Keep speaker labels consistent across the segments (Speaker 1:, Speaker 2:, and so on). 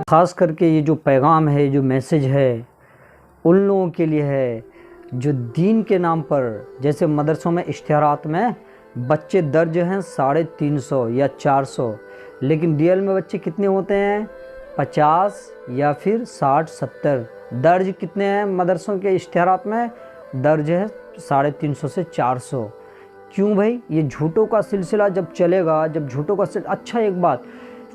Speaker 1: ख़ास करके ये जो पैगाम है, जो मैसेज है, उन लोगों के लिए है जो दीन के नाम पर, जैसे मदरसों में इश्तिहारात में बच्चे दर्ज हैं 350 या 400, लेकिन रियल में बच्चे कितने होते हैं? 50 या फिर 60-70। दर्ज कितने हैं मदरसों के इश्तिहारात में? दर्ज है 350 से 400। क्यों भाई? ये झूठों का सिलसिला जब चलेगा, जब झूठों का अच्छा, एक बात,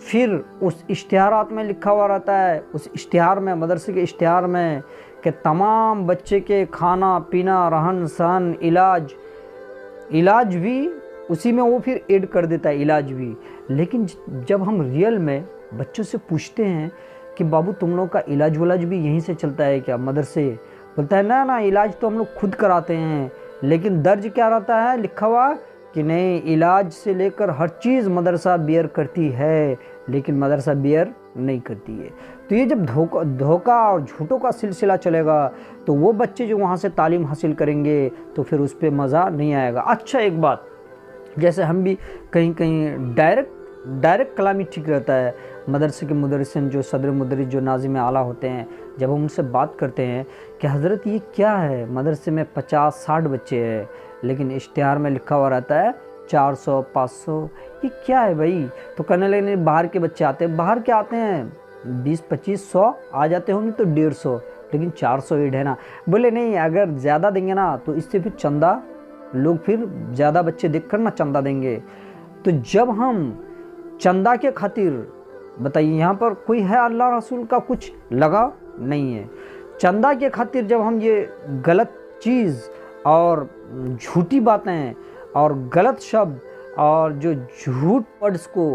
Speaker 1: फिर उस इश्तिहारात में लिखा हुआ रहता है, उस इश्तिहार में, मदरसे के इश्तिहार में, कि तमाम बच्चे के खाना पीना, रहन सहन, इलाज भी उसी में वो फिर ऐड कर देता है, इलाज भी। लेकिन जब हम रियल में बच्चों से पूछते हैं कि बाबू तुम लोग का इलाज वलाज भी यहीं से चलता है क्या, मदरसे? बोलता है ना इलाज तो हम लोग खुद कराते हैं। लेकिन दर्ज क्या रहता है लिखा हुआ कि नहीं, इलाज से लेकर हर चीज़ मदरसा बियर करती है, लेकिन मदरसा बियर नहीं करती है। तो ये जब धोखा और झूठों का सिलसिला चलेगा तो वो बच्चे जो वहाँ से तालीम हासिल करेंगे तो फिर उस पर मज़ा नहीं आएगा। अच्छा, एक बात, जैसे हम भी कहीं कहीं डायरेक्ट कलामी ठीक रहता है। मदरसे के मुदर्रिसिन, जो सदर मुदर्रिस, जो नाज़िम आला होते हैं, जब हम उनसे बात करते हैं कि हज़रत ये क्या है, मदरसे में 50-60 बच्चे हैं लेकिन इश्तिहार में लिखा हुआ रहता है 400-500, ये क्या है भाई? तो कहने लगे बाहर के बच्चे आते हैं। बाहर क्या आते हैं? 20-25-100 आ जाते होंगे तो 150, लेकिन 400 ऐड है ना। बोले नहीं, अगर ज़्यादा देंगे ना तो इससे फिर चंदा, लोग फिर ज़्यादा बच्चे देखकर ना चंदा देंगे। तो जब हम चंदा के खातिर, बताइए यहाँ पर कोई है अल्लाह रसूल का कुछ लगा नहीं है। चंदा के खातिर जब हम ये गलत चीज़ और झूठी बातें और गलत शब्द और जो झूठ वर्ड्स को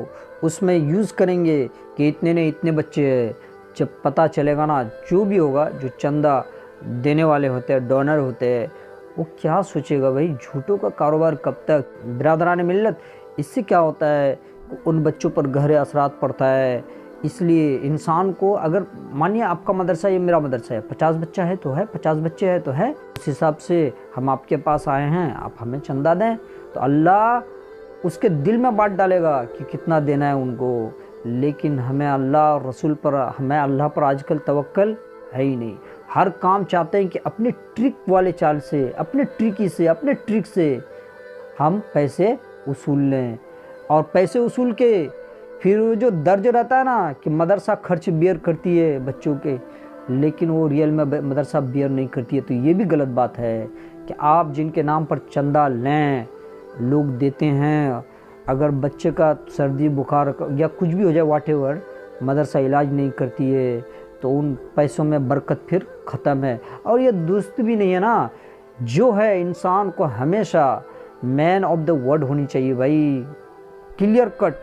Speaker 1: उसमें यूज़ करेंगे कि इतने ने इतने बच्चे हैं, जब पता चलेगा ना, जो भी होगा, जो चंदा देने वाले होते हैं, डोनर होते हैं, वो क्या सोचेगा भाई? झूठों का कारोबार कब तक? बिरादरान मिल्लत, इससे क्या होता है, उन बच्चों पर गहरे असरात पड़ता है। इसलिए इंसान को, अगर मानिए आपका मदरसा, ये मेरा मदरसा है, 50 बच्चा है तो है, 50 बच्चे हैं तो है, उस हिसाब से हम आपके पास आए हैं, आप हमें चंदा दें, तो अल्लाह उसके दिल में बात डालेगा कि कितना देना है उनको। लेकिन हमें अल्लाह और रसूल पर, हमें अल्लाह पर आजकल तवक्कल है ही नहीं। हर काम चाहते हैं कि अपनी ट्रिक वाले चाल से, अपने ट्रिक से हम पैसे वसूल लें, और पैसे वसूल के फिर जो दर्ज रहता है ना कि मदरसा खर्च बियर करती है बच्चों के, लेकिन वो रियल में मदरसा बियर नहीं करती है। तो ये भी गलत बात है कि आप जिनके नाम पर चंदा लें, लोग देते हैं, अगर बच्चे का सर्दी बुखार या कुछ भी हो जाए, व्हाटएवर, मदरसा इलाज नहीं करती है तो उन पैसों में बरकत फिर ख़त्म है। और ये दुरुस्त भी नहीं है ना। जो है, इंसान को हमेशा मैन ऑफ द वर्ड होनी चाहिए भाई, क्लियर कट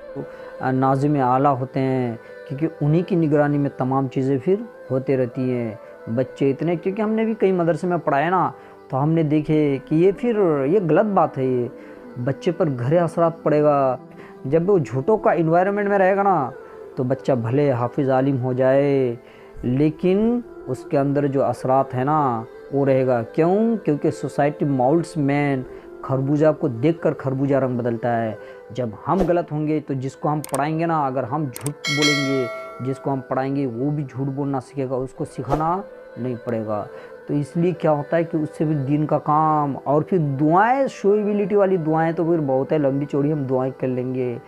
Speaker 1: नाज़िम आला होते हैं, क्योंकि उन्हीं की निगरानी में तमाम चीज़ें फिर होते रहती हैं। बच्चे इतने, क्योंकि हमने भी कई मदरसे में पढ़ाया ना, तो हमने देखे कि ये गलत बात है। ये बच्चे पर गहरे असरात पड़ेगा। जब वो झूठों का इन्वायरमेंट में रहेगा ना, तो बच्चा भले हाफिज़ आलिम हो जाए, लेकिन उसके अंदर जो असरात है ना वो रहेगा। क्यों? क्योंकि सोसाइटी माउल्ड्स मैन, खरबूजा को देखकर खरबूजा रंग बदलता है। जब हम गलत होंगे तो जिसको हम पढ़ाएंगे ना, अगर हम झूठ बोलेंगे, जिसको हम पढ़ाएंगे वो भी झूठ बोलना सीखेगा, उसको सिखाना नहीं पड़ेगा। तो इसलिए क्या होता है कि उससे भी दीन का काम, और फिर दुआएं, शोएबिलिटी वाली दुआएं तो फिर बहुत है, लंबी चौड़ी हम दुआएं कर लेंगे,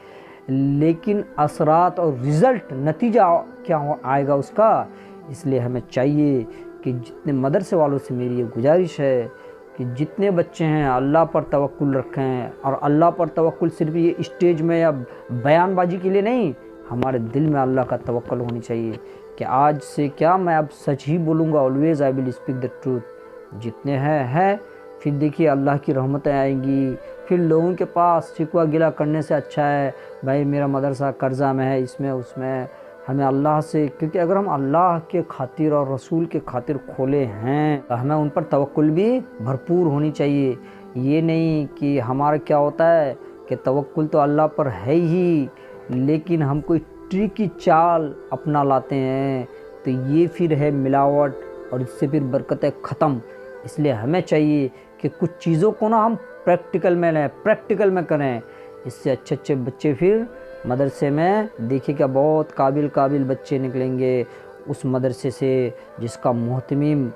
Speaker 1: लेकिन असरात और रिज़ल्ट, नतीजा क्या आएगा उसका। इसलिए हमें चाहिए कि जितने मदरसे वालों से मेरी ये गुजारिश है कि जितने बच्चे हैं अल्लाह पर तवक्कुल रखें। और अल्लाह पर तवक्कुल सिर्फ ये स्टेज में या बयानबाजी के लिए नहीं, हमारे दिल में अल्लाह का तवक्कुल होनी चाहिए कि आज से क्या, मैं अब सच ही बोलूँगा, always I will speak the truth. जितने हैं, फिर देखिए अल्लाह की रहमतें आएंगी। फिर लोगों के पास शिकवा गिला करने से अच्छा है भाई मेरा मदरसा कर्जा में है, इसमें उसमें, हमें अल्लाह से, क्योंकि अगर हम अल्लाह के खातिर और रसूल के खातिर खोले हैं तो हमें उन पर तवक्कुल भी भरपूर होनी चाहिए। ये नहीं कि हमारा क्या होता है कि तवक्कुल तो अल्लाह पर है ही, लेकिन हम कोई ट्रिकी चाल अपना लाते हैं, तो ये फिर है मिलावट, और इससे फिर बरकतें ख़त्म। इसलिए हमें चाहिए कि कुछ चीज़ों को ना हम प्रैक्टिकल में लें, प्रैक्टिकल में करें। इससे अच्छे अच्छे बच्चे फिर मदरसे में देखिए क्या बहुत काबिल बच्चे निकलेंगे उस मदरसे से जिसका मोहतमीम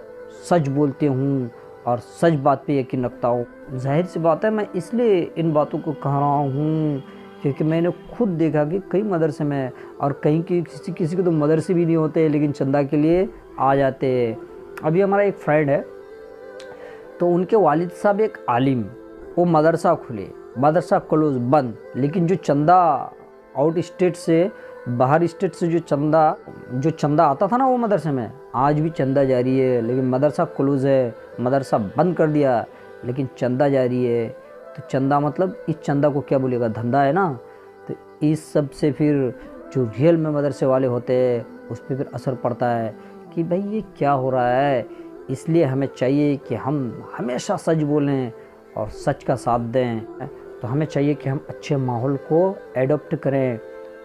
Speaker 1: सच बोलते हूँ और सच बात पे यकीन रखता हूँ। जाहिर सी बात है मैं इसलिए इन बातों को कह रहा हूँ क्योंकि मैंने खुद देखा कि कई मदरसे में और कहीं की किसी के तो मदरसे भी नहीं होते लेकिन चंदा के लिए आ जाते हैं। अभी हमारा एक फ्रेंड है तो उनके वालिद साहब एक आलिम, वो मदरसा खुले, मदरसा क्लोज बंद, लेकिन जो चंदा आउट स्टेट से बाहर स्टेट से जो चंदा आता था ना वो मदरसे में आज भी चंदा जारी है। लेकिन मदरसा क्लोज है, मदरसा बंद कर दिया लेकिन चंदा जारी है। तो चंदा मतलब इस चंदा को क्या बोलेगा, धंधा है ना। तो इस सब से फिर जो रियल में मदरसे वाले होते हैं उस पर फिर असर पड़ता है कि भाई ये क्या हो रहा है। इसलिए हमें चाहिए कि हम हमेशा सच बोलें और सच का साथ दें। तो हमें चाहिए कि हम अच्छे माहौल को एडॉप्ट करें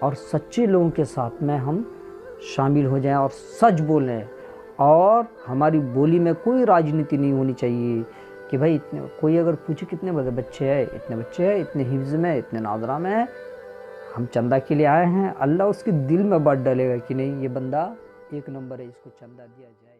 Speaker 1: और सच्चे लोगों के साथ में हम शामिल हो जाएं और सच बोलें। और हमारी बोली में कोई राजनीति नहीं होनी चाहिए कि भाई इतने, कोई अगर पूछे कितने बच्चे हैं, इतने बच्चे हैं, इतने हिफ्ज़ में, इतने नादरा में, हम चंदा के लिए आए हैं, अल्लाह उसके दिल में बात डालेगा कि नहीं ये बंदा एक नंबर है, इसको चंदा दिया जाए।